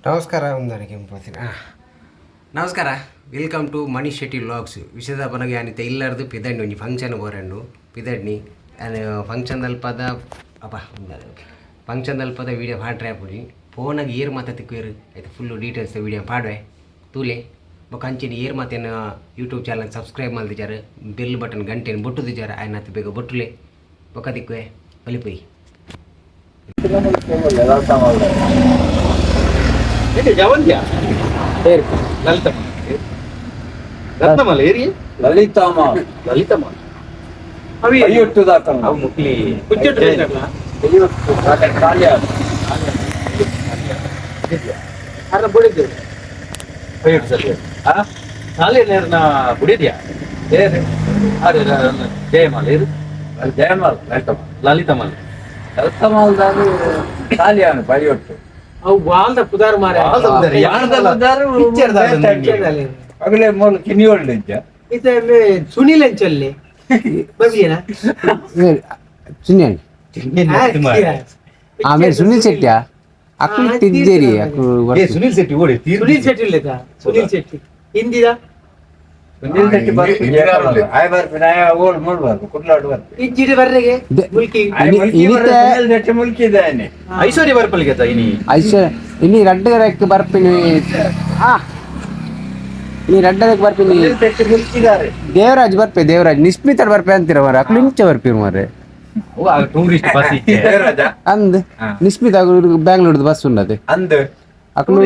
ನಮಸ್ಕಾರ ಒಂದರಿಗೆ ನಮಸ್ಕಾರ welcome to Manish Shetty vlogs ವಿಷಯದ ಪನಗೆ ಅನಿತ ಇಲ್ಲಾರ್ದು ಪಿದಣ್ಣಿ ಒಂಜಿ ಫಂಕ್ಷನ್ ಬೋರಂಡು ಪಿದಣ್ಣಿ ಫಂಕ್ಷನ್ ಅಲ್ಪದ ಅಪ್ಪ ಫಂಕ್ಷನ್ ಅಲ್ಪದ ವೀಡಿಯೋ ಪಾಡ್ರೆ ಪುಡಿ ಫೋನಾಗ ಏರ್ ಮಾತಾ ತಿಕ್ಕೇರು ಆಯ್ತು ಫುಲ್ಲು ಡೀಟೇಲ್ಸ್ ವೀಡಿಯೋ ಪಾಡ್ವೆ ತೂಲೆ ಬೊಕ್ಕ ಅಂಚಿನ ಏರ್ ಮಾತೇನು ಯೂಟ್ಯೂಬ್ ಚಾನಲ್ ಸಬ್ಸ್ಕ್ರೈಬ್ ಮಾಡ್ದಿದ್ದಾರೆ ಬೆಲ್ ಬಟನ್ ಗಂಟೆನ ಬೊಟ್ಟುದಿದ್ದಾರೆ ಆಯ್ನ ಹತ್ತು ಬೇಗ ಬೊಟ್ಟುಲೆ ಬೊಕ್ಕ ತಿಕ್ಕುವೆ ಬಲಿಪೈ ಲಲಿತಮ್ಮ ಅವು ಬಾಲ್ದ ಪುದಾರ್ ಮಾರೆ ಅಗಲೇ ಮೊದಲು ಕಿನಿಯೋಳ್ಳಿ ಇದ್ದಲ್ಲಿ ಸುನಿಲ್ ಅಂಚಲ್ಲಿ ಬಗ್ಲಿನಾ ಆಮೇಲೆ ಸುನಿಲ್ ಶೆಟ್ಟಿ ಅಕ್ಕಳು ತಿದ್ದೇರಿ ಸುನಿಲ್ ಶೆಟ್ಟಿ ಓಡಿ ಸುನಿಲ್ ಶೆಟ್ಟಿ ಇಲ್ಲ ಸುನಿಲ್ ಶೆಟ್ಟಿ ಹಿಂದಿದ ಸುನಿಲ್ ಶೆಟ್ಟಿ ಆಯ್ ಬರ್ತೀನಿ ಓಡ್ ಮಾಡ್ಬಾರ್ದು ಕುಡ್ಲಾಡುವಂತ ಇಜ್ಜಿಡಿ ಬರ್ರೆಗೆ ಮುಲ್ಕಿ ಸುನಿಲ್ ಶೆಟ್ಟಿ ಮುಲ್ಕಿ ಇದ್ದಾನೆ ಐಶ್ವರ್ಯ ಬರ್ಪಲ್ಗೆ ಇನಿ ಐಶ್ವರ್ಯ ಇನಿ ರಡ್ಡರಕ್ಕೆ ಬರ್ತೀನಿ ಇನಿ ರಡ್ಡರಕ್ಕೆ ಬರ್ತೀನಿ ಮುಲ್ಕಿದ್ದಾರೆ ದೇವರಾಜ್ ಬರ್ಪೆ ದೇವರಾಜ್ ನಿಸ್ಮಿತರ್ ಬರ್ಪೆ ಅಂತೀರ ಮಾರ ಅಕ್ಕಳು ಇಂಚ ಬರ್ಪೀರ್ ಮಾರೆ ಟೂರಿಸ್ಟ್ ಬಸ್ ಅಂದ್ ನಿಸ್ಮಿತ ಬ್ಯಾಂಗ್ಳೂರ್ದು ಬಸ್ ಉಂಡದೆ ಅಂದ್ ಅಕ್ಕಳು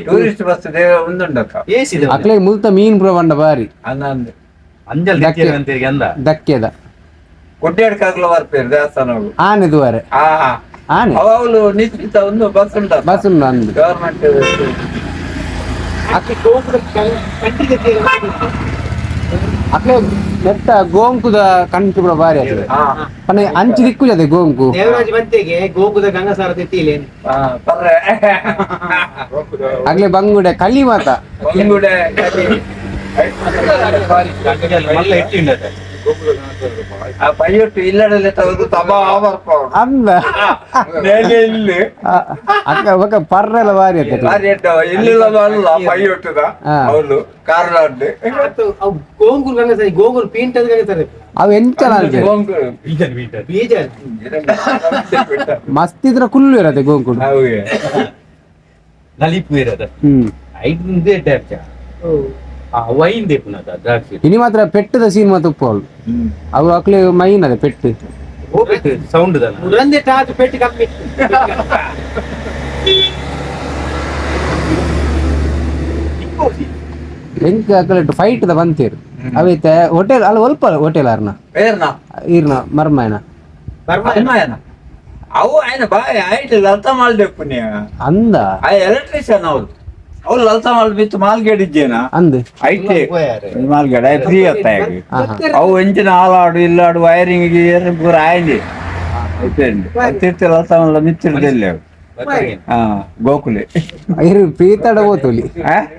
ಟೂರಿಸ್ಟ್ ಬಸ್ ಅಕ್ಲೆಗೆ ಮುಲ್ತ ಮೀನ್ ಪುರ ಬಂಡ ಬಾರಿ ದಕ್ಕೆದ ಕೊಡ್ಯಾಡ್ಕಾಗ್ಲ ಬರ್ಪೇರು ದೇವಸ್ಥಾನಗಳು ಆನೆ ದುವಾರೆ ಆನೆ ಅವಳು ನಿಶ್ಚಿತ ಒಂದು ಬಸ್ ಉಂಟ ಬಸ್ ಉಂಡು ಅಂದ್ ಗವರ್ಮೆಂಟ್ ಅಕ್ಲೆ ನೆಟ್ಟ ಗೋಂಕುದ ಕಂಟು ಕೂಡ ಬಾರಿ ಆಗ್ತದೆ ಪನೆ ಅಂಚಿ ದಿಕ್ಕು ಜತೆ ಗೋಂಕು ದೇವರಾಜ್ ಬಂತೆಗೆ ಗೋಂಕುದ ಗಂಗಸಾರ ತೆತ್ತಿಲೆ ಅಗ್ಲೆ ಬಂಗುಡೆ ಕಲಿ ಮಾತ ಬಂಗುಡೆ ಪೈಯೊಟ್ಟು ಇಲ್ಲಡಲೆ ತಗದು ತಬಾ ಅಂದ ಇಲ್ಲಿ ಅಕ್ಕ ಬಕ್ಕ ಪರ್ರೆಲ್ಲ ಬಾರಿ ಆಗ್ತದೆ ಬಾರಿ ಇಲ್ಲಿಲ್ಲ ಅಲ್ಲ ಪೈಯೊಟ್ಟದ ಅವಳು ಕಾರ್ನಾಡ್ಡೆ ಗೋಂಗೂರ್ ಗಂಗಸಾರಿ ಗೋಂಗೂರ್ ಪೀಂಟದ ಗಂಗಸಾರ ಅವು ಎಂಚಲ ಬೀಜನ್ ಮಸ್ತ್ ಇದ್ರ ಕುಲ್ಲು ಇರತ್ತೆ ಗೋಂಕುಡು ನಲಿಪು ಇರದ ಐದು ಟ್ಯಾಪ್ ವೈನ್ ದೇಪುನದ ದ್ರಾಕ್ಷಿ ಇನಿ ಮಾತ್ರ ಪೆಟ್ಟದ ಸೀನ್ ಮಾತ್ರ ಉಪ್ಪು ಅವು ಅಕ್ಲೆ ಮೈನ್ ಅದ ಪೆಟ್ಟು ಸೌಂಡ್ ಉರಂದೆ ಟಾಟ್ ಪೆಟ್ಟು ಕಮ್ಮಿ ಎಂಕ ಅಕ್ಲೆ ಫೈಟ್ ದ ಬಂತೀರು ಅವೈತೆ ಹೋಟೆಲ್ ಅಲ್ಲಿ ಒಲ್ಪ ಹೋಟೆಲ್ ಅರ್ನ ಇರ್ನ ಮರ್ಮಾಯನ ಅವು ಆಯ್ನ ಬಾಯ್ ಆಯ್ತು ಲಲಿತ ಮಾಲ್ಬೇಕು ನೀ ಅಂದ ಆ ಎಲೆಕ್ಟ್ರಿಷಿಯನ್ ಅವ್ರು ಅವ್ರು ಲಲಿತ ಮಾಲ್ ಬಿತ್ತು ಮಾಲ್ಗೇಡಿದ್ದೇನಾ ಅಂದ್ ಐತೆ ಮಾಲ್ಗೇಡ ಫ್ರೀ ಅತ್ತ ಅವು ಎಂಚಿನ ಹಾಲಾಡು ಇಲ್ಲಾಡು ವೈರಿಂಗ್ ಪೂರ ಆಯ್ಲಿ ತಿರ್ತಿ ಲಲಿತ ಮಾಲ್ ಮಿತ್ತಿರದಲ್ಲಿ ಗೋಕುಲೆ ಇರು ಪ್ರೀತಾಡ ಹೋತುಲಿ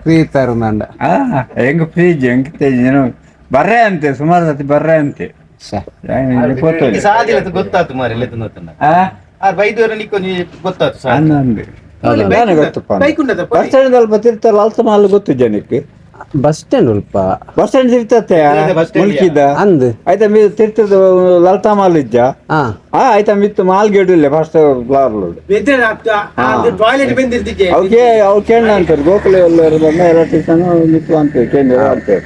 ಪ್ರೀತಾರು ನಂಡ ಹೆಂಗ ಫ್ರೀಜ್ ಹೆಂಗ್ ತೇಜ್ ಬರ್ರೆ ಅಂತೆ ಸುಮಾರು ಸತಿ ಬರ್ರೆ ಅಂತೆ ಗೊತ್ತಾಯ್ತು ಮಾರಿ ಗೊತ್ತಾಯ್ತು ಬಸ್ ಸ್ಟ್ಯಾಂಡ್ ಅಲ್ಲಿ ಬರ್ತಿರ್ತಾರ ಲಲಿತ ಮಾಲ್ ಗೊತ್ತು ಜನಕ್ಕೆ ಬಸ್ ಸ್ಟ್ಯಾಂಡ್ ಸ್ವಲ್ಪ ಬಸ್ ಸ್ಟ್ಯಾಂಡ್ ಇರ್ತತೆ ಮುಲ್ಕಿದ ಅಂದ್ ಆಯ್ತಾ ತಿರ್ತದ ಲಲಿತ ಮಾಲ್ ಇಜ್ಜ ಆಯ್ತಾ ಮಿತ್ತು ಮಾಲ್ ಗೇಡು ಇಲ್ಲ ಫಸ್ಟ್ ಫ್ಲೋರ್ ಅವ್ರಿಗೆ ಅವ್ರು ಕೇಳ ಅಂತಾರೆ ಗೋಕುಲ ಎಲೆಕ್ಟ್ರಿಷಿಯನ್ ಮಿತ್ತು ಅಂತ ಕೇಂದ್ರ ಅಂತಾರೆ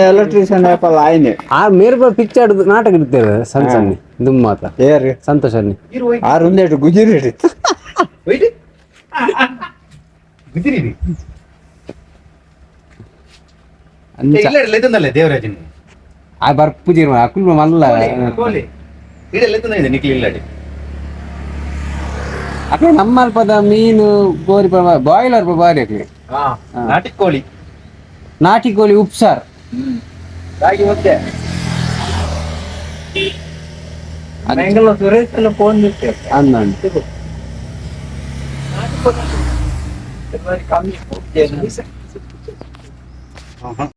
ಎಲೆಕ್ಟ್ರಿಷಿಯನ್ ಆಪಲ್ ಆಯ್ನೆ ಆ ಮೇರ್ಬ ಪಿಕ್ಚರ್ ನಾಟಕ ಇರ್ತೇವೆ ಸಣ್ಣ ಸಣ್ಣ ದುಮ್ಮಾತ ಏರಿ ಸಂತೋಷ ಆರು ಒಂದೇಟು ಗುಜಿರಿ ಹಿಡಿತು ದೇವರಾಜನ್ ಆ ಬರ್ಪುಜಿ ಅಕ್ಕಳು ಮಲ್ಲ ಅಕ್ಕ ನಮ್ಮಲ್ಪದ ಮೀನು ಗೋರಿ ಬಾಯ್ಲರ್ ಬಾರಿ ಅಕ್ಲಿ ನಾಟಿ ಕೋಳಿ ನಾಟಿ ಕೋಳಿ ಉಪ್ಸಾರ್ ರಾಗಿ ಮುದ್ದೆ ಬೆಂಗಳೂರು ಸುರೇಶ್ ಎಲ್ಲ ಫೋನ್ ಅಂದ ಕಮ್ಮಿ